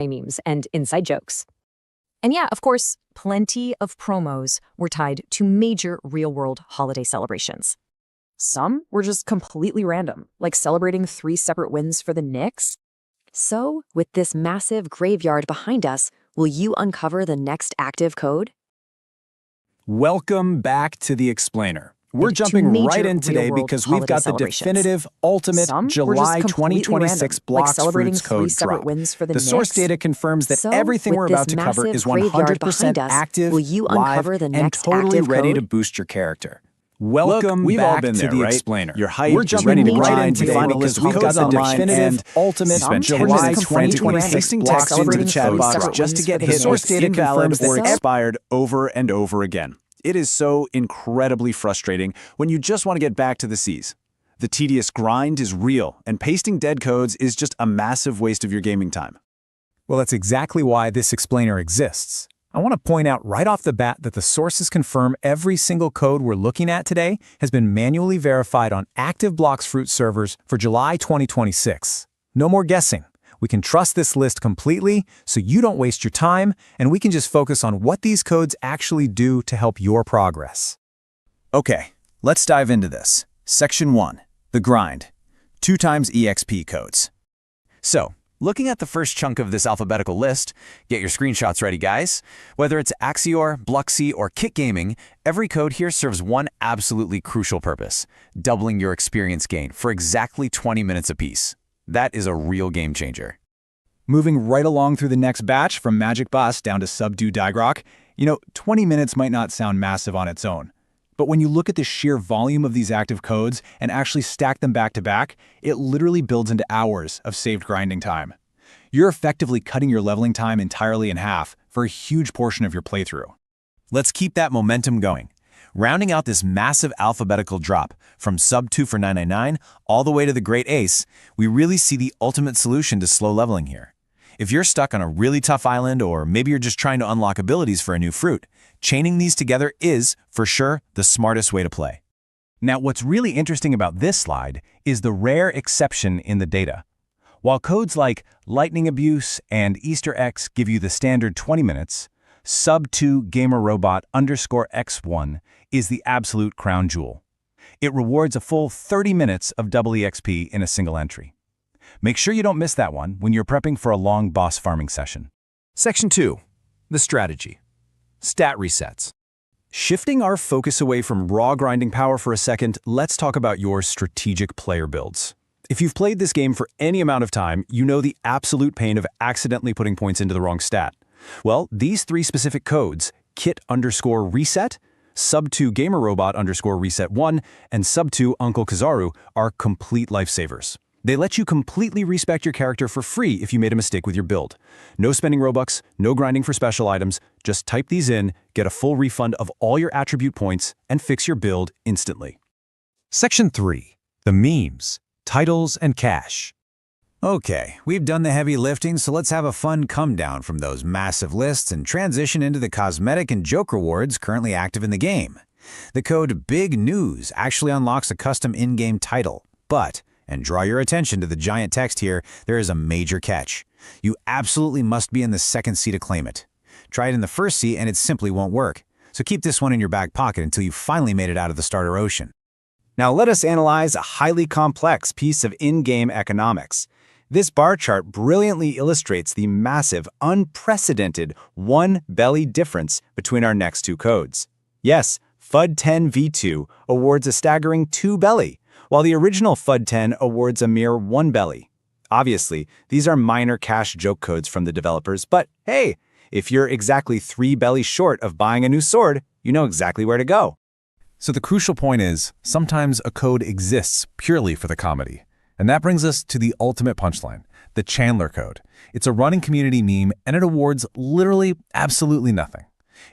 memes and inside jokes. And yeah, of course, plenty of promos were tied to major real-world holiday celebrations. Some were just completely random, like celebrating 3 separate wins for the Knicks. So, with this massive graveyard behind us, will you uncover the next active code? Welcome back to The Explainer. We're jumping right in today because we've got the definitive, ultimate July 2026 Blocks Fruits code drop. The source data confirms that everything we're about to cover is 100% active, live, and totally ready to boost your character. Welcome we've back all been to there, The right? Explainer. You're hyped, We're jumping right in today because we've got the definitive, ultimate July July 2026 Blocks into the chat box just to get hit. The source data confirms that expired over and over again. It is so incredibly frustrating when you just want to get back to the C's. The tedious grind is real, and pasting dead codes is just a massive waste of your gaming time. Well, that's exactly why this explainer exists. I want to point out right off the bat that the sources confirm every single code we're looking at today has been manually verified on active Blocks Fruit servers for July 2026. No more guessing. We can trust this list completely so you don't waste your time, and we can just focus on what these codes actually do to help your progress. Okay, let's dive into this. Section 1, the grind. 2 times EXP codes. So, looking at the first chunk of this alphabetical list, get your screenshots ready, guys. Whether it's Axior, Bluxy, or Kit Gaming, every code here serves one absolutely crucial purpose: doubling your experience gain for exactly 20 minutes apiece. That is a real game changer. Moving right along through the next batch from Magic Bus down to Subdue Digrock, 20 minutes might not sound massive on its own. But when you look at the sheer volume of these active codes and actually stack them back to back, it literally builds into hours of saved grinding time. You're effectively cutting your leveling time entirely in half for a huge portion of your playthrough. Let's keep that momentum going. Rounding out this massive alphabetical drop, from sub 2 for 999 all the way to the Great Ace, we really see the ultimate solution to slow leveling here. If you're stuck on a really tough island, or maybe you're just trying to unlock abilities for a new fruit, chaining these together is, for sure, the smartest way to play. Now, what's really interesting about this slide is the rare exception in the data. While codes like Lightning Abuse and Easter X give you the standard 20 minutes, sub2 gamerrobot_x1 is the absolute crown jewel. It rewards a full 30 minutes of double EXP in a single entry. Make sure you don't miss that one when you're prepping for a long boss farming session. Section 2, the strategy. Stat resets. Shifting our focus away from raw grinding power for a second, let's talk about your strategic player builds. If you've played this game for any amount of time, you know the absolute pain of accidentally putting points into the wrong stat. Well, these 3 specific codes, kit_reset, sub2 gamerrobot_reset1, and sub2 Uncle Kizaru, are complete lifesavers. They let you completely respec your character for free if you made a mistake with your build. No spending Robux, no grinding for special items, just type these in, get a full refund of all your attribute points, and fix your build instantly. Section 3, the memes, titles, and cash. Okay, we've done the heavy lifting, so let's have a fun come down from those massive lists and transition into the cosmetic and joke rewards currently active in the game. The code Big News actually unlocks a custom in-game title, but, and draw your attention to the giant text here, there is a major catch. You absolutely must be in the second C to claim it. Try it in the first C and it simply won't work, so keep this one in your back pocket until you finally made it out of the starter ocean. Now let us analyze a highly complex piece of in-game economics. This bar chart brilliantly illustrates the massive, unprecedented 1 belly difference between our next 2 codes. Yes, FUD10 V2 awards a staggering 2 belly, while the original FUD10 awards a mere 1 belly. Obviously, these are minor cash joke codes from the developers, but hey, if you're exactly 3 belly short of buying a new sword, you know exactly where to go. So the crucial point is, sometimes a code exists purely for the comedy. And that brings us to the ultimate punchline, the Chandler code. It's a running community meme, and it awards literally absolutely nothing.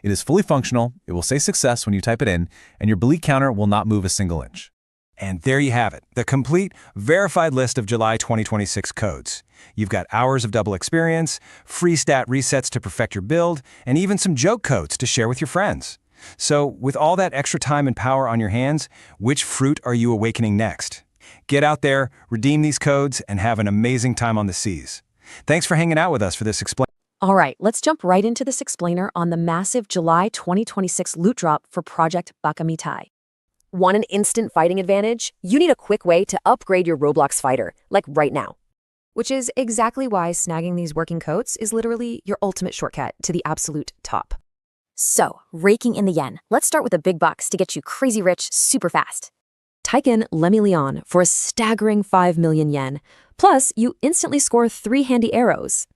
It is fully functional, it will say success when you type it in, and your bleak counter will not move a single inch. And there you have it, the complete, verified list of July 2026 codes. You've got hours of double experience, free stat resets to perfect your build, and even some joke codes to share with your friends. So, with all that extra time and power on your hands, which fruit are you awakening next? Get out there, redeem these codes, and have an amazing time on the seas. Thanks for hanging out with us for this explain. All right, let's jump right into this explainer on the massive July 2026 loot drop for Project Bakamitai. Want an instant fighting advantage? You need a quick way to upgrade your Roblox fighter, like right now. Which is exactly why snagging these working codes is literally your ultimate shortcut to the absolute top. So, raking in the yen, let's start with the big bucks to get you crazy rich super fast. Type in Lemmy Leon for a staggering 5 million yen. Plus, you instantly score 3 handy arrows.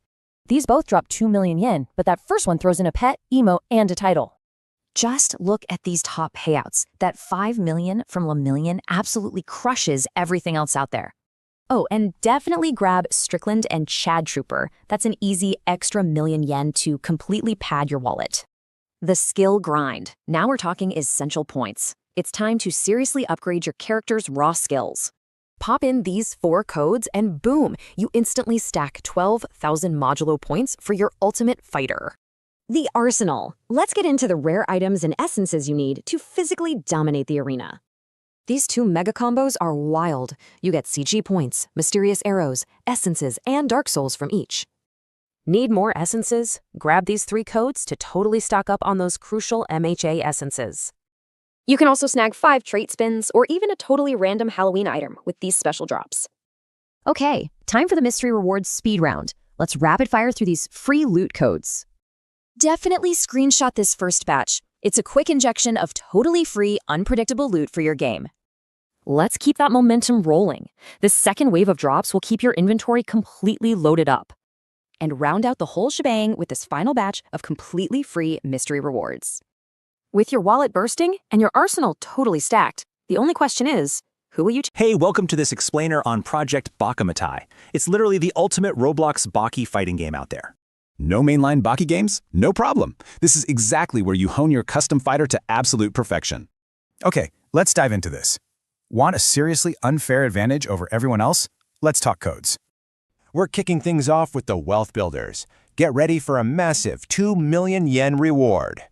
These both drop 2 million yen, but that first one throws in a pet, emote, and a title. Just look at these top payouts. That 5 million from Lemillion absolutely crushes everything else out there. Oh, and definitely grab Strickland and Chad Trooper. That's an easy extra million yen to completely pad your wallet. The skill grind. Now we're talking essential points. It's time to seriously upgrade your character's raw skills. Pop in these 4 codes and boom, you instantly stack 12,000 modulo points for your ultimate fighter. The arsenal. Let's get into the rare items and essences you need to physically dominate the arena. These 2 mega combos are wild. You get CG points, mysterious arrows, essences, and Dark Souls from each. Need more essences? Grab these 3 codes to totally stock up on those crucial MHA essences. You can also snag 5 trait spins or even a totally random Halloween item with these special drops. Okay, time for the mystery rewards speed round. Let's rapid fire through these free loot codes. Definitely screenshot this first batch. It's a quick injection of totally free, unpredictable loot for your game. Let's keep that momentum rolling. This second wave of drops will keep your inventory completely loaded up. And round out the whole shebang with this final batch of completely free mystery rewards. With your wallet bursting and your arsenal totally stacked, the only question is, who will you Hey, welcome to this explainer on Project Bakamitai. It's literally the ultimate Roblox Baki fighting game out there. No mainline Baki games? No problem. This is exactly where you hone your custom fighter to absolute perfection. Okay, let's dive into this. Want a seriously unfair advantage over everyone else? Let's talk codes. We're kicking things off with the Wealth Builders. Get ready for a massive 2 million yen reward.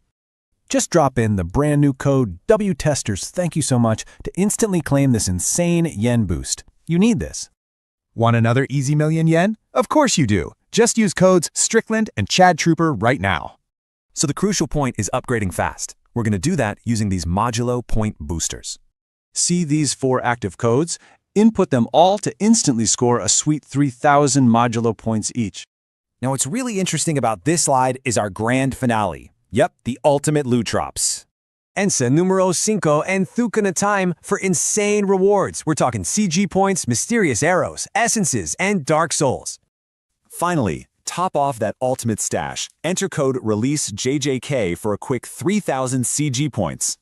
Just drop in the brand new code WTesters, thank you so much, to instantly claim this insane yen boost. You need this. Want another easy million yen? Of course you do. Just use codes Strickland and Chad Trooper right now. So the crucial point is upgrading fast. We're going to do that using these modulo point boosters. See these 4 active codes? Input them all to instantly score a sweet 3,000 modulo points each. Now, what's really interesting about this slide is our grand finale. Yep, the ultimate loot drops. Ensa numero 5 and Thukana time for insane rewards. We're talking CG points, mysterious arrows, essences, and Dark Souls. Finally, top off that ultimate stash. Enter code RELEASEJJK for a quick 3,000 CG points.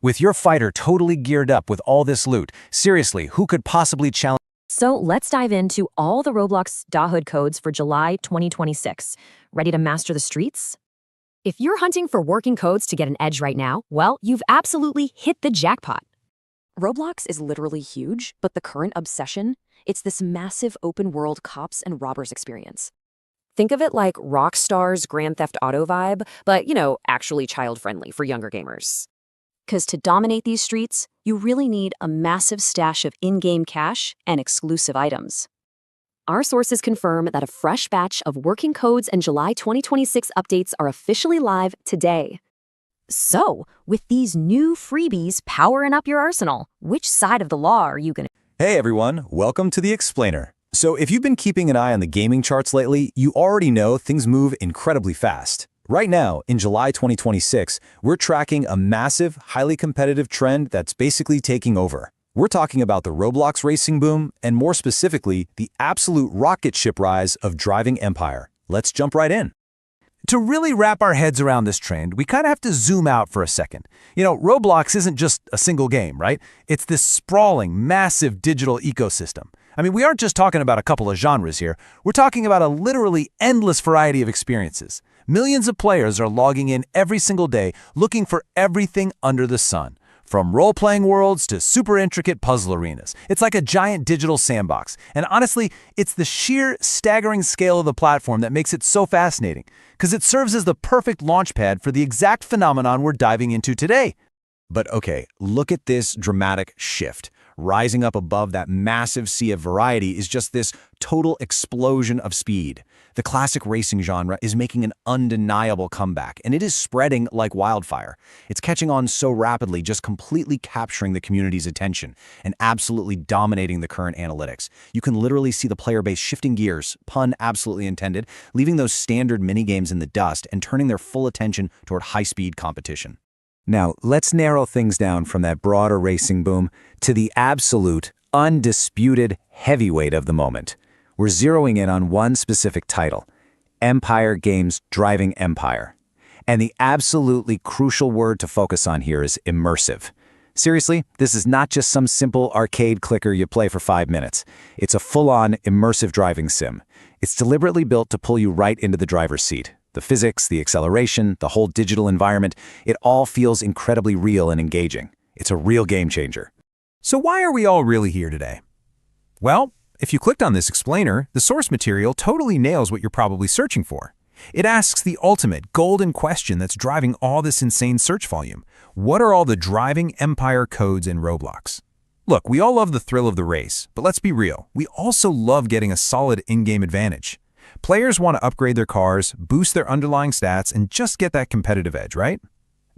With your fighter totally geared up with all this loot, seriously, who could possibly challenge? So let's dive into all the Roblox DAHOOD codes for July 2026. Ready to master the streets? If you're hunting for working codes to get an edge right now, well, you've absolutely hit the jackpot. Roblox is literally huge, but the current obsession, it's this massive open-world cops and robbers experience. Think of it like Rockstar's Grand Theft Auto vibe, but, actually child-friendly for younger gamers. Because to dominate these streets, you really need a massive stash of in-game cash and exclusive items. Our sources confirm that a fresh batch of working codes and July 2026 updates are officially live today. So, with these new freebies powering up your arsenal, which side of the law are you going to? Hey everyone, welcome to the explainer. So if you've been keeping an eye on the gaming charts lately, you already know things move incredibly fast. Right now, in July 2026, we're tracking a massive, highly competitive trend that's basically taking over. We're talking about the Roblox racing boom, and more specifically, the absolute rocket ship rise of driving empire. Let's jump right in. To really wrap our heads around this trend, we kind of have to zoom out for a second. Roblox isn't just a single game, right? It's this sprawling, massive digital ecosystem. I mean, we aren't just talking about a couple of genres here. We're talking about a literally endless variety of experiences. Millions of players are logging in every single day looking for everything under the sun. From role-playing worlds to super intricate puzzle arenas. It's like a giant digital sandbox. And honestly, it's the sheer staggering scale of the platform that makes it so fascinating, because it serves as the perfect launchpad for the exact phenomenon we're diving into today. But okay, look at this dramatic shift. Rising up above that massive sea of variety is just this total explosion of speed. The classic racing genre is making an undeniable comeback, and it is spreading like wildfire. It's catching on so rapidly, just completely capturing the community's attention and absolutely dominating the current analytics. You can literally see the player base shifting gears, pun absolutely intended, leaving those standard minigames in the dust and turning their full attention toward high-speed competition. Now, let's narrow things down from that broader racing boom to the absolute, undisputed heavyweight of the moment. We're zeroing in on one specific title, Empire Games' Driving Empire. And the absolutely crucial word to focus on here is immersive. Seriously, this is not just some simple arcade clicker you play for 5 minutes. It's a full-on immersive driving sim. It's deliberately built to pull you right into the driver's seat. The physics, the acceleration, the whole digital environment, it all feels incredibly real and engaging. It's a real game changer. So why are we all really here today? Well, if you clicked on this explainer, the source material totally nails what you're probably searching for. It asks the ultimate golden question that's driving all this insane search volume. What are all the driving empire codes in Roblox? Look, we all love the thrill of the race, but let's be real, we also love getting a solid in-game advantage. Players want to upgrade their cars, boost their underlying stats, and just get that competitive edge, right?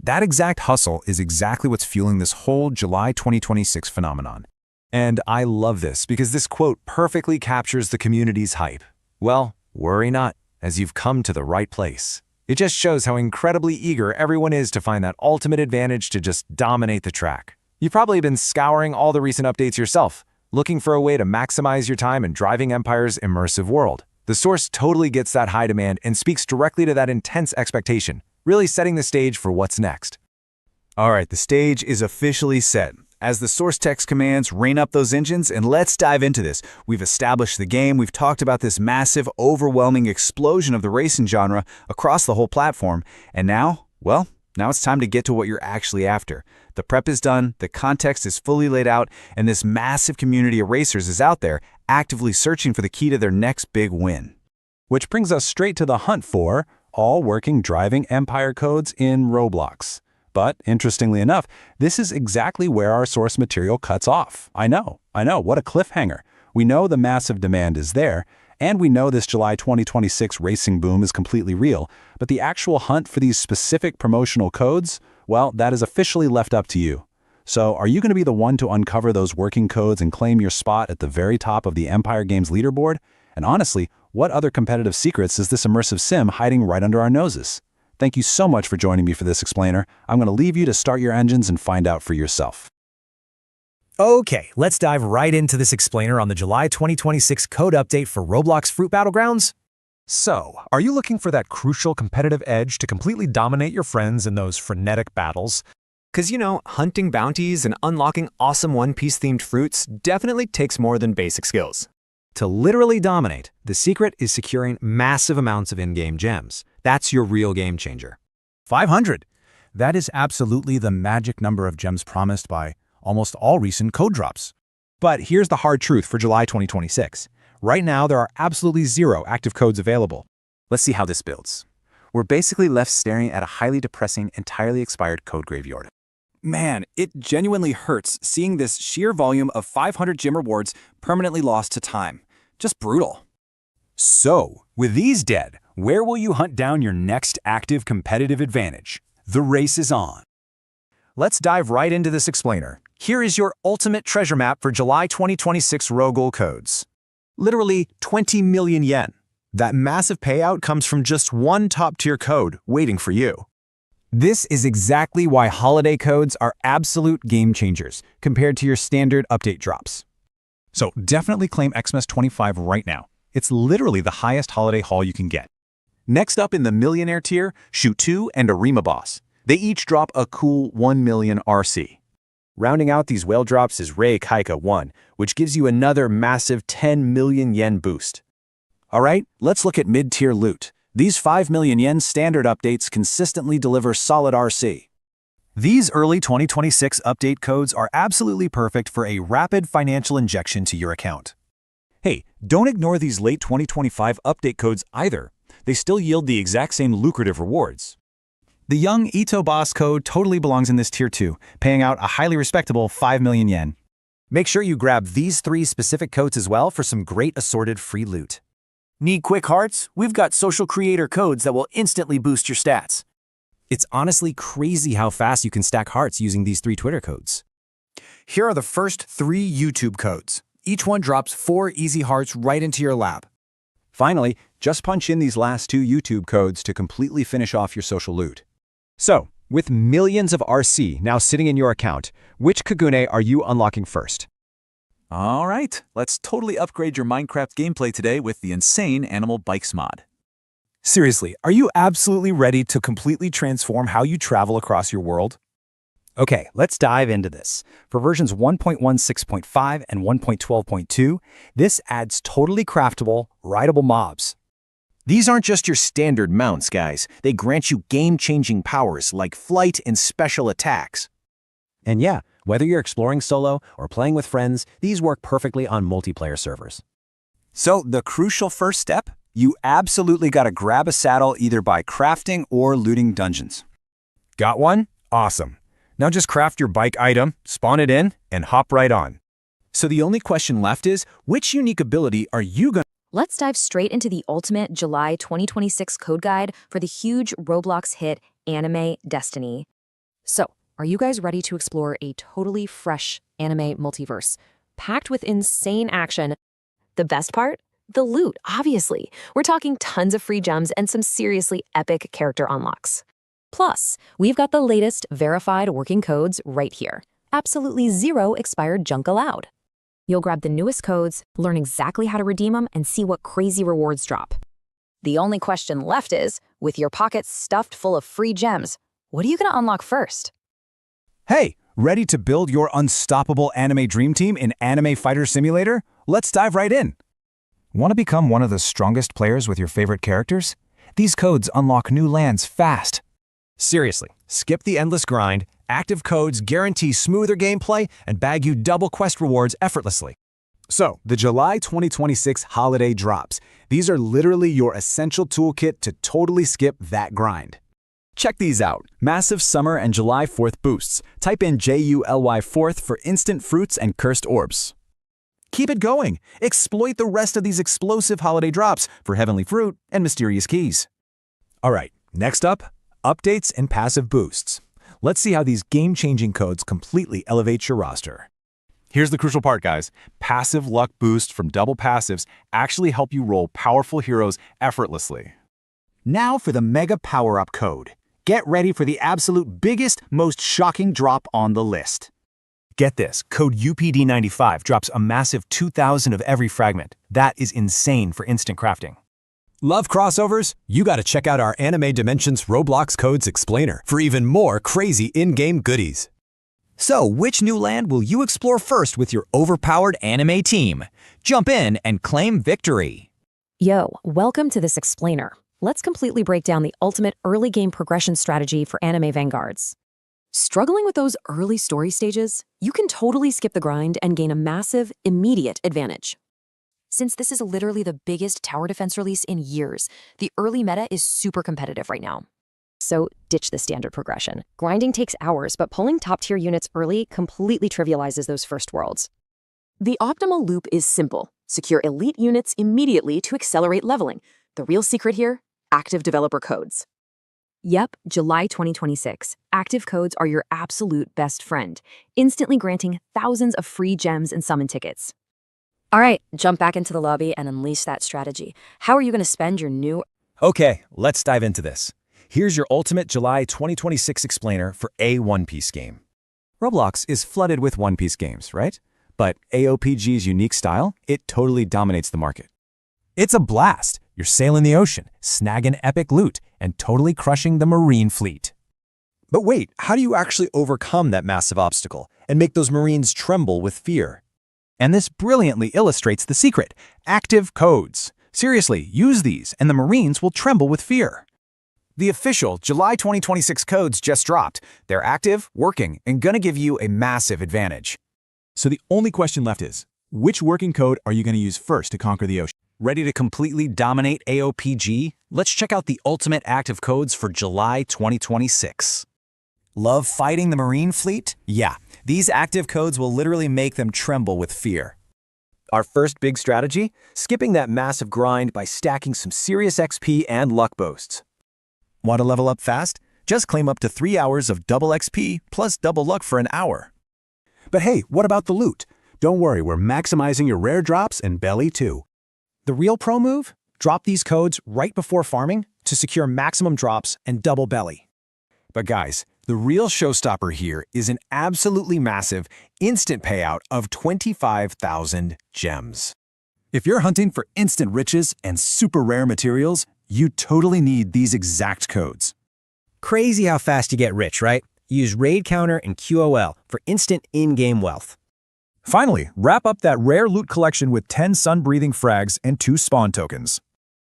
That exact hustle is exactly what's fueling this whole July 2026 phenomenon. And I love this because this quote perfectly captures the community's hype. Well, worry not, as you've come to the right place. It just shows how incredibly eager everyone is to find that ultimate advantage to just dominate the track. You've probably been scouring all the recent updates yourself, looking for a way to maximize your time in Driving Empire's immersive world. The source totally gets that high demand and speaks directly to that intense expectation, really setting the stage for what's next. All right, the stage is officially set. As the source text commands, rein up those engines and let's dive into this. We've established the game, we've talked about this massive, overwhelming explosion of the racing genre across the whole platform, and now, well, now it's time to get to what you're actually after. The prep is done, the context is fully laid out, and this massive community of racers is out there actively searching for the key to their next big win. Which brings us straight to the hunt for all working driving empire codes in Roblox. But interestingly enough, this is exactly where our source material cuts off. I know, what a cliffhanger. We know the massive demand is there, and we know this July 2026 racing boom is completely real, but the actual hunt for these specific promotional codes, well, that is officially left up to you. So are you going to be the one to uncover those working codes and claim your spot at the very top of the Empire Games leaderboard? And honestly, what other competitive secrets is this immersive sim hiding right under our noses? Thank you so much for joining me for this explainer. I'm going to leave you to start your engines and find out for yourself. Okay, let's dive right into this explainer on the July 2026 code update for Roblox Fruit Battlegrounds. So, are you looking for that crucial competitive edge to completely dominate your friends in those frenetic battles? Because, hunting bounties and unlocking awesome One Piece themed fruits definitely takes more than basic skills. To literally dominate, the secret is securing massive amounts of in-game gems. That's your real game changer. 500. That is absolutely the magic number of gems promised by almost all recent code drops. But here's the hard truth for July 2026. Right now, there are absolutely 0 active codes available. Let's see how this builds. We're basically left staring at a highly depressing, entirely expired code graveyard. Man, it genuinely hurts seeing this sheer volume of 500 gem rewards permanently lost to time. Just brutal. So, with these dead, where will you hunt down your next active competitive advantage? The race is on. Let's dive right into this explainer. Here is your ultimate treasure map for July 2026 Rogol codes. Literally 20 million yen. That massive payout comes from just one top-tier code waiting for you. This is exactly why holiday codes are absolute game changers compared to your standard update drops. So definitely claim Xmas 25 right now. It's literally the highest holiday haul you can get. Next up in the millionaire tier, Shoot 2 and Arima Boss. They each drop a cool 1 million RC. Rounding out these whale drops is Rei Kaika 1, which gives you another massive 10 million yen boost. Alright, let's look at mid-tier loot. These 5 million yen standard updates consistently deliver solid RC. These early 2026 update codes are absolutely perfect for a rapid financial injection to your account. Hey, don't ignore these late 2025 update codes either. They still yield the exact same lucrative rewards. The young Ito Boss code totally belongs in this tier too, paying out a highly respectable 5 million yen. Make sure you grab these 3 specific codes as well for some great assorted free loot. Need quick hearts? We've got social creator codes that will instantly boost your stats. It's honestly crazy how fast you can stack hearts using these 3 Twitter codes. Here are the first 3 YouTube codes. Each one drops 4 easy hearts right into your lap. Finally, just punch in these last 2 YouTube codes to completely finish off your social loot. So, with millions of RC now sitting in your account, which Kagune are you unlocking first? All right, let's totally upgrade your Minecraft gameplay today with the insane Animal Bikes mod. Seriously, are you absolutely ready to completely transform how you travel across your world? Okay, let's dive into this. For versions 1.16.5 and 1.12.2, this adds totally craftable, rideable mobs. These aren't just your standard mounts, guys. They grant you game-changing powers like flight and special attacks. And yeah, whether you're exploring solo or playing with friends, these work perfectly on multiplayer servers. So the crucial first step? You absolutely gotta grab a saddle either by crafting or looting dungeons. Got one? Awesome. Now just craft your bike item, spawn it in, and hop right on. So the only question left is, which unique ability are you gonna... Let's dive straight into the ultimate July 2026 code guide for the huge Roblox hit Anime Destiny. So, are you guys ready to explore a totally fresh anime multiverse, packed with insane action? The best part? The loot, obviously. We're talking tons of free gems and some seriously epic character unlocks. Plus, we've got the latest verified working codes right here. Absolutely zero expired junk allowed. You'll grab the newest codes, learn exactly how to redeem them, and see what crazy rewards drop. The only question left is, with your pockets stuffed full of free gems, what are you going to unlock first? Hey, ready to build your unstoppable anime dream team in Anime Fighter Simulator? Let's dive right in. Want to become one of the strongest players with your favorite characters? These codes unlock new lands fast. Seriously, skip the endless grind. Active codes guarantee smoother gameplay and bag you double quest rewards effortlessly. So, the July 2026 holiday drops. These are literally your essential toolkit to totally skip that grind. Check these out. Massive Summer and July 4th boosts. Type in JULY 4th for instant fruits and cursed orbs. Keep it going. Exploit the rest of these explosive holiday drops for heavenly fruit and mysterious keys. All right, next up, updates and passive boosts. Let's see how these game-changing codes completely elevate your roster. Here's the crucial part, guys. Passive luck boosts from double passives actually help you roll powerful heroes effortlessly. Now for the Mega Power-Up code. Get ready for the absolute biggest, most shocking drop on the list. Get this, code UPD95 drops a massive 2,000 of every fragment. That is insane for instant crafting. Love crossovers? You gotta check out our Anime Dimensions Roblox Codes Explainer for even more crazy in-game goodies. So, which new land will you explore first with your overpowered anime team? Jump in and claim victory. Yo, welcome to this explainer. Let's completely break down the ultimate early game progression strategy for anime vanguards. Struggling with those early story stages? You can totally skip the grind and gain a massive, immediate advantage. Since this is literally the biggest tower defense release in years, the early meta is super competitive right now. So ditch the standard progression. Grinding takes hours, but pulling top-tier units early completely trivializes those first worlds. The optimal loop is simple. Secure elite units immediately to accelerate leveling. The real secret here? Active developer codes. Yep, July 2026. Active codes are your absolute best friend, instantly granting thousands of free gems and summon tickets. All right, jump back into the lobby and unleash that strategy. How are you going to spend your new... Okay, let's dive into this. Here's your ultimate July 2026 explainer for a One Piece game. Roblox is flooded with One Piece games, right? But AOPG's unique style, it totally dominates the market. It's a blast. You're sailing the ocean, snagging epic loot, and totally crushing the marine fleet. But wait, how do you actually overcome that massive obstacle and make those Marines tremble with fear? And this brilliantly illustrates the secret: active codes. Seriously, use these and the Marines will tremble with fear. The official July 2026 codes just dropped. They're active, working, and gonna give you a massive advantage. So the only question left is, which working code are you going to use first to conquer the ocean? Ready to completely dominate AOPG? Let's check out the ultimate active codes for July 2026. Love fighting the Marine fleet? Yeah, these active codes will literally make them tremble with fear. Our first big strategy? Skipping that massive grind by stacking some serious XP and luck boosts. Want to level up fast? Just claim up to 3 hours of double XP plus double luck for an hour. But hey, what about the loot? Don't worry, we're maximizing your rare drops and belly too. The real pro move? Drop these codes right before farming to secure maximum drops and double belly. But guys, the real showstopper here is an absolutely massive instant payout of 25,000 gems. If you're hunting for instant riches and super rare materials, you totally need these exact codes. Crazy how fast you get rich, right? Use Raid Counter and QOL for instant in-game wealth. Finally, wrap up that rare loot collection with 10 sun-breathing frags and 2 spawn tokens.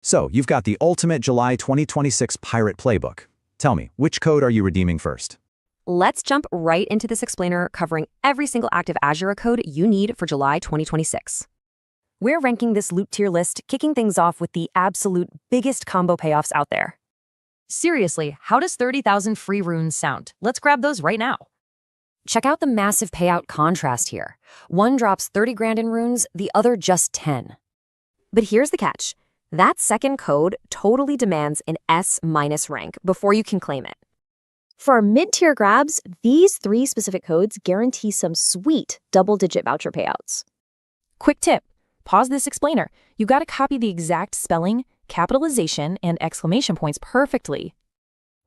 So, you've got the ultimate July 2026 pirate playbook. Tell me, which code are you redeeming first? Let's jump right into this explainer covering every single active Azure code you need for July 2026. We're ranking this loot tier list, kicking things off with the absolute biggest combo payoffs out there. Seriously, how does 30,000 free runes sound? Let's grab those right now. Check out the massive payout contrast here. One drops 30 grand in runes, the other just 10. But here's the catch. That second code totally demands an S- rank before you can claim it. For our mid-tier grabs, these 3 specific codes guarantee some sweet double-digit voucher payouts. Quick tip, pause this explainer. You gotta copy the exact spelling, capitalization, and exclamation points perfectly.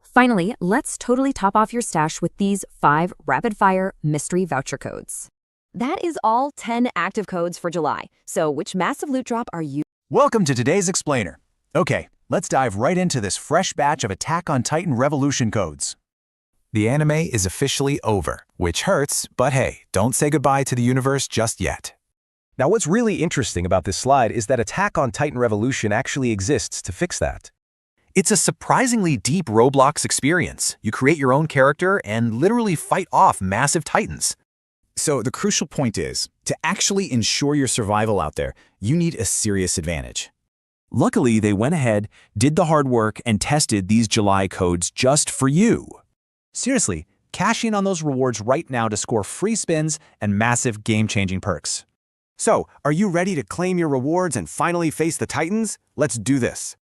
Finally, let's totally top off your stash with these 5 rapid-fire mystery voucher codes. That is all 10 active codes for July. So which massive loot drop are you? Welcome to today's explainer. Okay, let's dive right into this fresh batch of Attack on Titan Revolution codes. The anime is officially over, which hurts, but hey, don't say goodbye to the universe just yet. Now, what's really interesting about this slide is that Attack on Titan Revolution actually exists to fix that. It's a surprisingly deep Roblox experience. You create your own character and literally fight off massive titans. So the crucial point is, to actually ensure your survival out there, you need a serious advantage. Luckily, they went ahead, did the hard work, and tested these July codes just for you. Seriously, cash in on those rewards right now to score free spins and massive game-changing perks. So, are you ready to claim your rewards and finally face the Titans? Let's do this.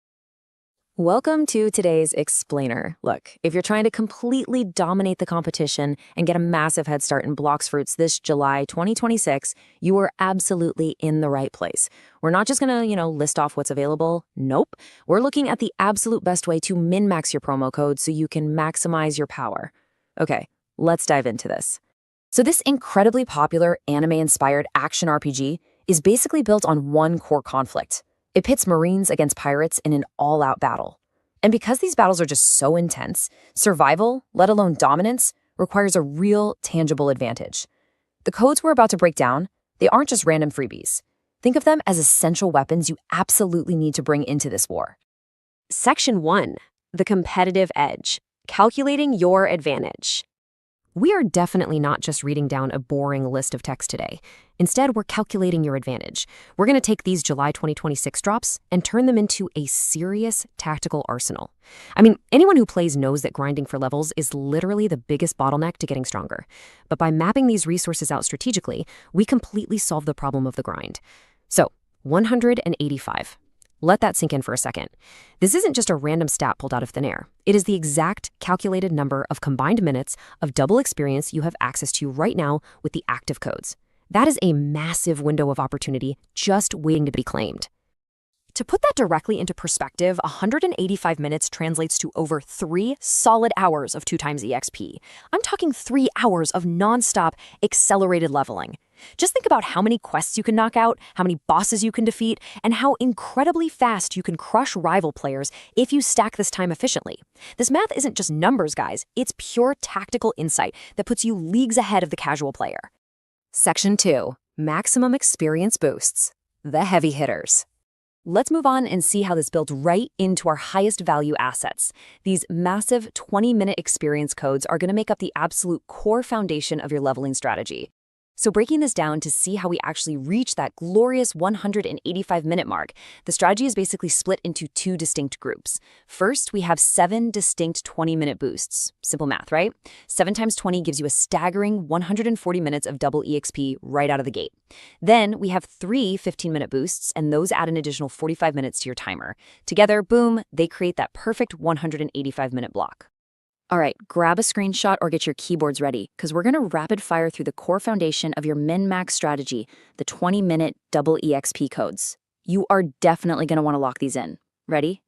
Welcome to today's explainer. Look, if you're trying to completely dominate the competition and get a massive head start in Blox Fruits this July 2026, you are absolutely in the right place. We're not just gonna, list off what's available. Nope. We're looking at the absolute best way to min-max your promo code so you can maximize your power. Okay, let's dive into this. So this incredibly popular anime-inspired action RPG is basically built on one core conflict. It pits Marines against pirates in an all-out battle. And because these battles are just so intense, survival, let alone dominance, requires a real, tangible advantage. The codes we're about to break down, they aren't just random freebies. Think of them as essential weapons you absolutely need to bring into this war. Section 1. The competitive edge. Calculating your advantage. We are definitely not just reading down a boring list of text today. Instead, we're calculating your advantage. We're going to take these July 2026 drops and turn them into a serious tactical arsenal. I mean, anyone who plays knows that grinding for levels is literally the biggest bottleneck to getting stronger. But by mapping these resources out strategically, we completely solve the problem of the grind. So, 185. Let that sink in for a second. This isn't just a random stat pulled out of thin air. It is the exact calculated number of combined minutes of double experience you have access to right now with the active codes. That is a massive window of opportunity just waiting to be claimed. To put that directly into perspective, 185 minutes translates to over 3 solid hours of 2 times EXP. I'm talking 3 hours of nonstop accelerated leveling. Just think about how many quests you can knock out, how many bosses you can defeat, and how incredibly fast you can crush rival players if you stack this time efficiently. This math isn't just numbers, guys. It's pure tactical insight that puts you leagues ahead of the casual player. Section 2. Maximum experience boosts. The heavy hitters. Let's move on and see how this builds right into our highest value assets. These massive 20-minute experience codes are going to make up the absolute core foundation of your leveling strategy. So breaking this down to see how we actually reach that glorious 185-minute mark, the strategy is basically split into two distinct groups. First, we have 7 distinct 20-minute boosts. Simple math, right? 7 times 20 gives you a staggering 140 minutes of double EXP right out of the gate. Then we have 3 15-minute boosts, and those add an additional 45 minutes to your timer. Together, boom, they create that perfect 185-minute block. All right, grab a screenshot or get your keyboards ready, because we're going to rapid fire through the core foundation of your min-max strategy, the 20-minute double EXP codes. You are definitely going to want to lock these in. Ready?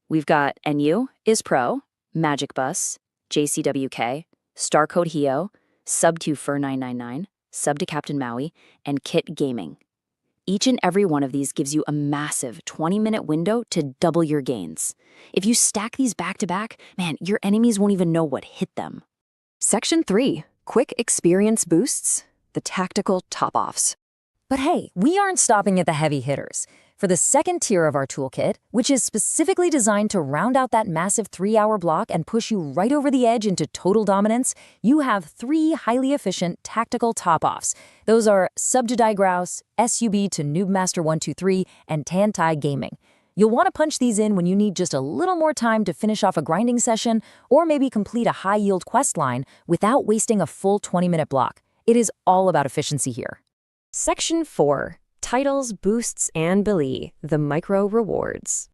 We've got NU is Pro, Magic Bus, JCWK, Star Code Hio, Sub to Fur 999, Sub to Captain Maui, and Kit Gaming. Each and every one of these gives you a massive 20-minute window to double your gains. If you stack these back to back, man, your enemies won't even know what hit them. Section 3, Quick Experience Boosts, the Tactical Top-Offs. But hey, we aren't stopping at the heavy hitters. For the second tier of our toolkit, which is specifically designed to round out that massive 3-hour block and push you right over the edge into total dominance, you have 3 highly efficient tactical top-offs. Those are Sub to Digrouse, SUB to Noobmaster123, and Tantai Gaming. You'll want to punch these in when you need just a little more time to finish off a grinding session or maybe complete a high-yield quest line without wasting a full 20-minute block. It is all about efficiency here. Section 4. Titles, Boosts, and Billy, the Micro Rewards.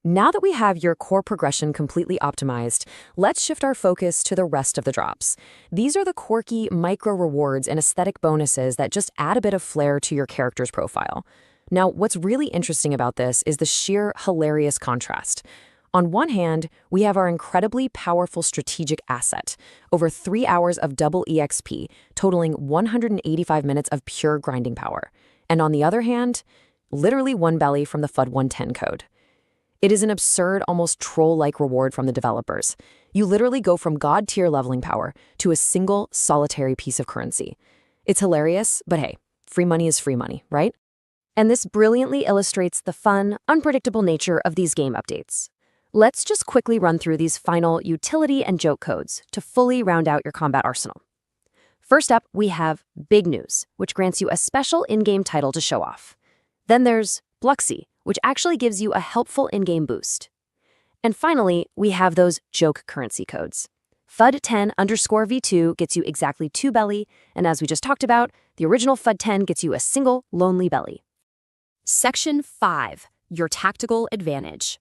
Now that we have your core progression completely optimized, let's shift our focus to the rest of the drops. These are the quirky micro rewards and aesthetic bonuses that just add a bit of flair to your character's profile. Now, what's really interesting about this is the sheer hilarious contrast. On one hand, we have our incredibly powerful strategic asset, over 3 hours of double EXP, totaling 185 minutes of pure grinding power. And on the other hand, literally 1 belly from the FUD 110 code. It is an absurd, almost troll-like reward from the developers. You literally go from god-tier leveling power to a single, solitary piece of currency. It's hilarious, but hey, free money is free money, right? And this brilliantly illustrates the fun, unpredictable nature of these game updates. Let's just quickly run through these final utility and joke codes to fully round out your combat arsenal. First up, we have Big News, which grants you a special in-game title to show off. Then there's Bluxy, which actually gives you a helpful in-game boost. And finally, we have those joke currency codes. FUD10_V2 gets you exactly 2 belly, and as we just talked about, the original FUD10 gets you a single lonely belly. Section 5, Your Tactical Advantage.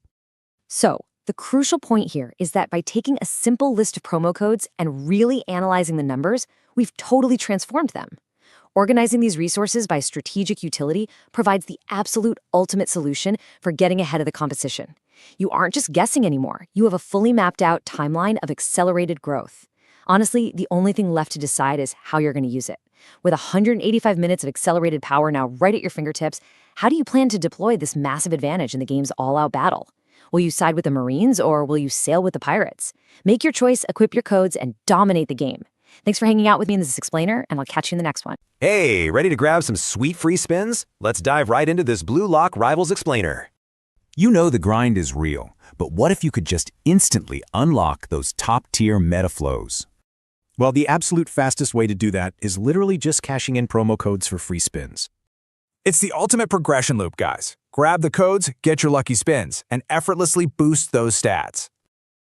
So, the crucial point here is that by taking a simple list of promo codes and really analyzing the numbers, we've totally transformed them. Organizing these resources by strategic utility provides the absolute ultimate solution for getting ahead of the competition. You aren't just guessing anymore. You have a fully mapped out timeline of accelerated growth. Honestly, the only thing left to decide is how you're going to use it. With 185 minutes of accelerated power now right at your fingertips, how do you plan to deploy this massive advantage in the game's all-out battle? Will you side with the Marines or will you sail with the pirates? Make your choice, equip your codes, and dominate the game. Thanks for hanging out with me in this explainer, and I'll catch you in the next one. Hey, ready to grab some sweet free spins? Let's dive right into this Blue Lock Rivals Explainer. You know the grind is real, but what if you could just instantly unlock those top-tier meta flows? Well, the absolute fastest way to do that is literally just cashing in promo codes for free spins. It's the ultimate progression loop, guys. Grab the codes, get your lucky spins, and effortlessly boost those stats.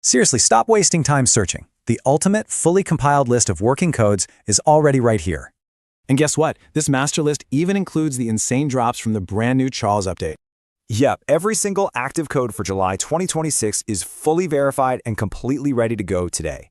Seriously, stop wasting time searching. The ultimate, fully compiled list of working codes is already right here. And guess what? This master list even includes the insane drops from the brand new Charles update. Yep, every single active code for July 2026 is fully verified and completely ready to go today.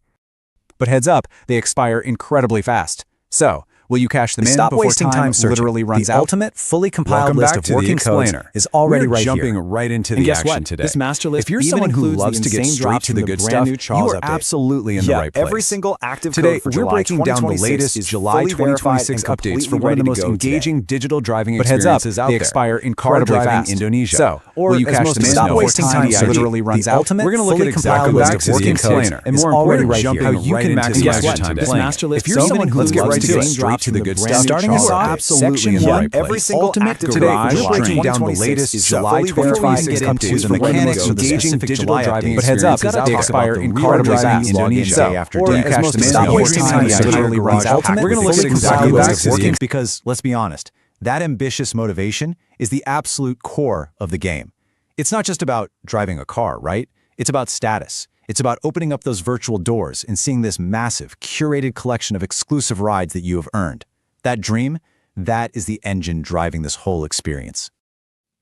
But heads up, they expire incredibly fast. So, will you cash them in Stop before wasting time searching. literally runs the out? ultimate, fully compiled Welcome list back of to the working codes explainer. is already We're right jumping here. right into And the guess action what? today. This master list If you're even someone who includes loves the to get insane straight drops to from the the good brand stuff, new Charles you are update. absolutely in the right place. Every single active Today, code for we're July breaking down the 2026 latest is July fully verified 2026 and updates for completely one of ready the to most go engaging today. digital driving But heads up, experiences out they there. expire Car incredibly driving fast. Indonesia. So, or will you as cash most them in? men Stop know, wasting time TDIG. searching. literally runs The out. ultimate, We're going to look fully at exactly compiled what list the of working working codes codes and is more already importantly, right jumping here. How you right can into max the your action budget. time This playing. master list If you're even someone who includes loves the to get insane straight to the good stuff. Starting us off, absolutely Section in the 1, right place. every single Ultimate active today, garage we're breaking during down the 2026 latest is July fully verified 2026 get into updates the and mechanics mechanics of the engaging specific digital July driving updates. But heads up, We've got to it's talk about expire the incredibly real driving fast. Indonesia. Day after Or day. you catch Most the of manual the version time, of digital digital garage garage. packed We're going to with look at exclusive exactly what's access working games. because, let's be honest, that ambitious motivation is the absolute core of the game. It's not just about driving a car, right? It's about status. It's about opening up those virtual doors and seeing this massive, curated collection of exclusive rides that you have earned. That dream, that is the engine driving this whole experience.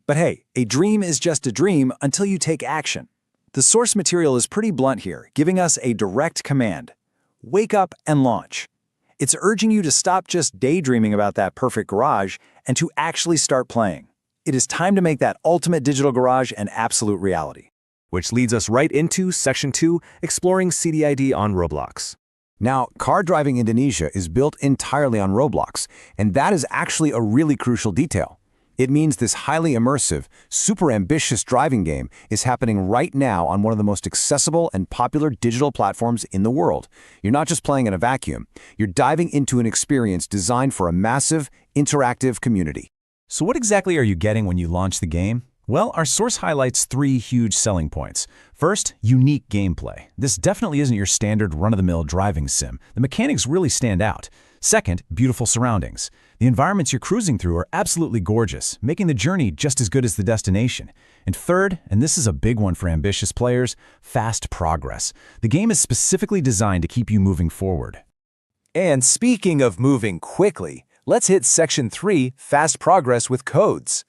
But hey, a dream is just a dream until you take action. The source material is pretty blunt here, giving us a direct command. Wake up and launch. It's urging you to stop just daydreaming about that perfect garage and to actually start playing. It is time to make that ultimate digital garage an absolute reality. Which leads us right into Section 2, exploring CDID on Roblox. Now, car driving Indonesia is built entirely on Roblox, and that is actually a really crucial detail. It means this highly immersive, super ambitious driving game is happening right now on one of the most accessible and popular digital platforms in the world. You're not just playing in a vacuum, you're diving into an experience designed for a massive, interactive community. So what exactly are you getting when you launch the game? Well, our source highlights 3 huge selling points. First, unique gameplay. This definitely isn't your standard run-of-the-mill driving sim. The mechanics really stand out. Second, beautiful surroundings. The environments you're cruising through are absolutely gorgeous, making the journey just as good as the destination. And third, and this is a big one for ambitious players, fast progress. The game is specifically designed to keep you moving forward. And speaking of moving quickly, let's hit Section 3, Fast Progress with Codes.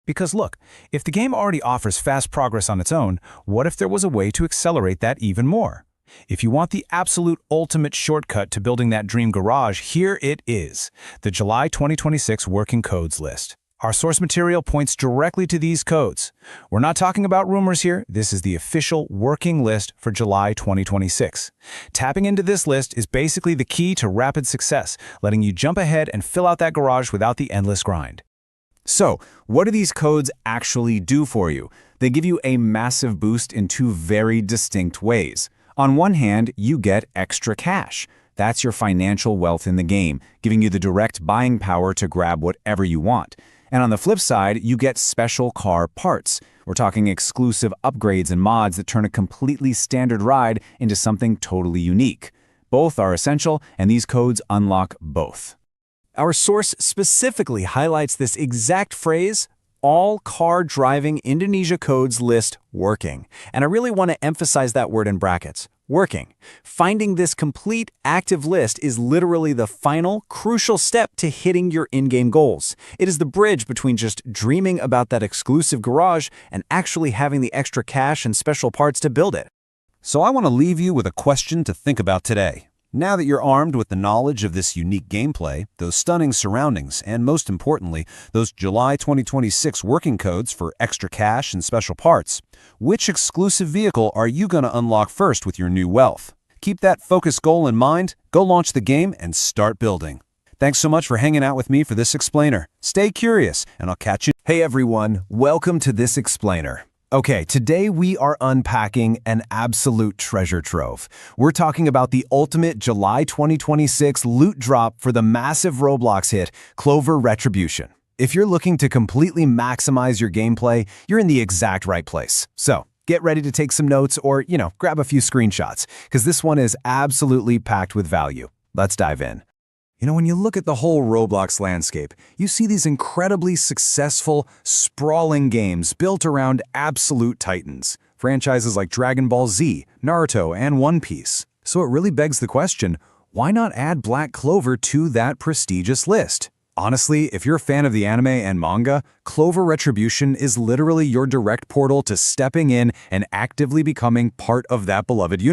Because look, if the game already offers fast progress on its own, what if there was a way to accelerate that even more? If you want the absolute ultimate shortcut to building that dream garage, here it is, the July 2026 Working Codes list. Our source material points directly to these codes. We're not talking about rumors here. This is the official working list for July 2026. Tapping into this list is basically the key to rapid success, letting you jump ahead and fill out that garage without the endless grind. So, what do these codes actually do for you? They give you a massive boost in 2 very distinct ways. On one hand, you get extra cash. That's your financial wealth in the game, giving you the direct buying power to grab whatever you want. And on the flip side, you get special car parts. We're talking exclusive upgrades and mods that turn a completely standard ride into something totally unique. Both are essential, and these codes unlock both. Our source specifically highlights this exact phrase, all car driving Indonesia codes list working. And I really want to emphasize that word in brackets, working. Finding this complete active list is literally the final, crucial step to hitting your in-game goals. It is the bridge between just dreaming about that exclusive garage and actually having the extra cash and special parts to build it. So I want to leave you with a question to think about today. Now that you're armed with the knowledge of this unique gameplay, those stunning surroundings, and most importantly, those July 2026 working codes for extra cash and special parts, which exclusive vehicle are you going to unlock first with your new wealth? Keep that focused goal in mind, go launch the game, and start building. Thanks so much for hanging out with me for this explainer. Stay curious, and I'll catch you. Hey everyone, welcome to this explainer. Okay, today we are unpacking an absolute treasure trove. We're talking about the ultimate July 2026 loot drop for the massive Roblox hit, Clover Retribution. If you're looking to completely maximize your gameplay, you're in the exact right place. So, get ready to take some notes or, grab a few screenshots, because this one is absolutely packed with value. Let's dive in. When you look at the whole Roblox landscape, you see these incredibly successful, sprawling games built around absolute titans, franchises like Dragon Ball Z, Naruto, and One Piece. So it really begs the question, why not add Black Clover to that prestigious list? Honestly, if you're a fan of the anime and manga, Clover Retribution is literally your direct portal to stepping in and actively becoming part of that beloved universe.